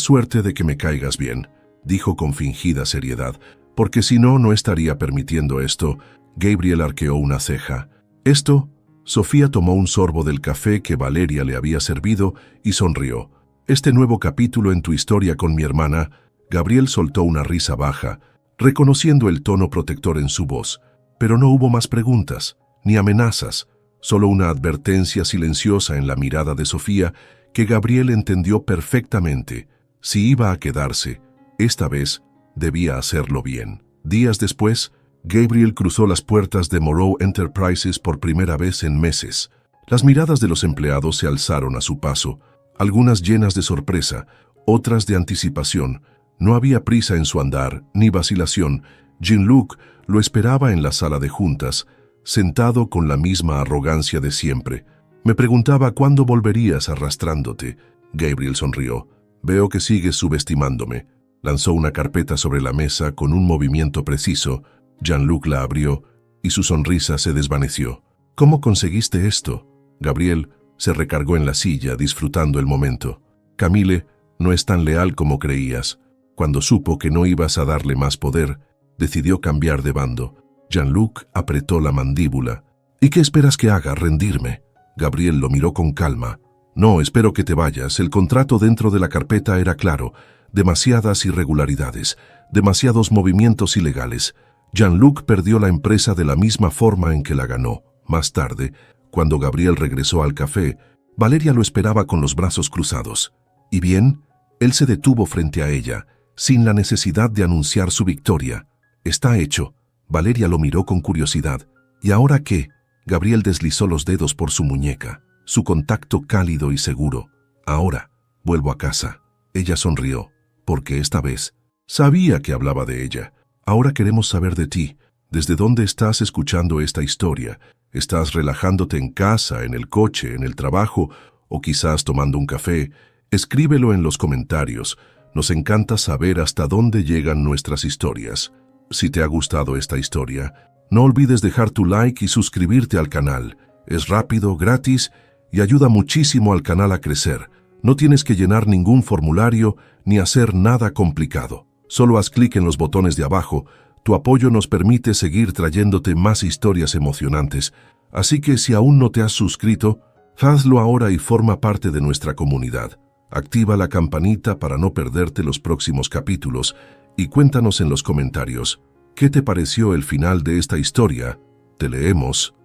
A: suerte de que me caigas bien», dijo con fingida seriedad, «porque si no, no estaría permitiendo esto». Gabriel arqueó una ceja. «¿Esto?». Sofía tomó un sorbo del café que Valeria le había servido y sonrió. «Este nuevo capítulo en tu historia con mi hermana». Gabriel soltó una risa baja, reconociendo el tono protector en su voz, pero no hubo más preguntas, ni amenazas, solo una advertencia silenciosa en la mirada de Sofía que Gabriel entendió perfectamente. Si iba a quedarse, esta vez debía hacerlo bien. Días después, Gabriel cruzó las puertas de Morrow Enterprises por primera vez en meses. Las miradas de los empleados se alzaron a su paso, algunas llenas de sorpresa, otras de anticipación. No había prisa en su andar, ni vacilación. Jean-Luc lo esperaba en la sala de juntas, sentado con la misma arrogancia de siempre. «Me preguntaba cuándo volverías arrastrándote». Gabriel sonrió. «Veo que sigues subestimándome». Lanzó una carpeta sobre la mesa con un movimiento preciso. Jean-Luc la abrió y su sonrisa se desvaneció. «¿Cómo conseguiste esto?». Gabriel se recargó en la silla, disfrutando el momento. «Camille no es tan leal como creías». Cuando supo que no ibas a darle más poder, decidió cambiar de bando. Jean-Luc apretó la mandíbula. «¿Y qué esperas que haga? ¿Rendirme?». Gabriel lo miró con calma. «No, espero que te vayas. El contrato dentro de la carpeta era claro. Demasiadas irregularidades, demasiados movimientos ilegales». Jean-Luc perdió la empresa de la misma forma en que la ganó. Más tarde, cuando Gabriel regresó al café, Valeria lo esperaba con los brazos cruzados. «¿Y bien?». Él se detuvo frente a ella, sin la necesidad de anunciar su victoria. «Está hecho». Valeria lo miró con curiosidad. «¿Y ahora qué?». Gabriel deslizó los dedos por su muñeca, su contacto cálido y seguro. «Ahora, vuelvo a casa». Ella sonrió, porque esta vez sabía que hablaba de ella. «Ahora queremos saber de ti. ¿Desde dónde estás escuchando esta historia? ¿Estás relajándote en casa, en el coche, en el trabajo o quizás tomando un café? Escríbelo en los comentarios. Nos encanta saber hasta dónde llegan nuestras historias. Si te ha gustado esta historia, no olvides dejar tu like y suscribirte al canal. Es rápido, gratis y ayuda muchísimo al canal a crecer. No tienes que llenar ningún formulario ni hacer nada complicado. Solo haz clic en los botones de abajo. Tu apoyo nos permite seguir trayéndote más historias emocionantes. Así que si aún no te has suscrito, hazlo ahora y forma parte de nuestra comunidad. Activa la campanita para no perderte los próximos capítulos y cuéntanos en los comentarios, ¿qué te pareció el final de esta historia? Te leemos.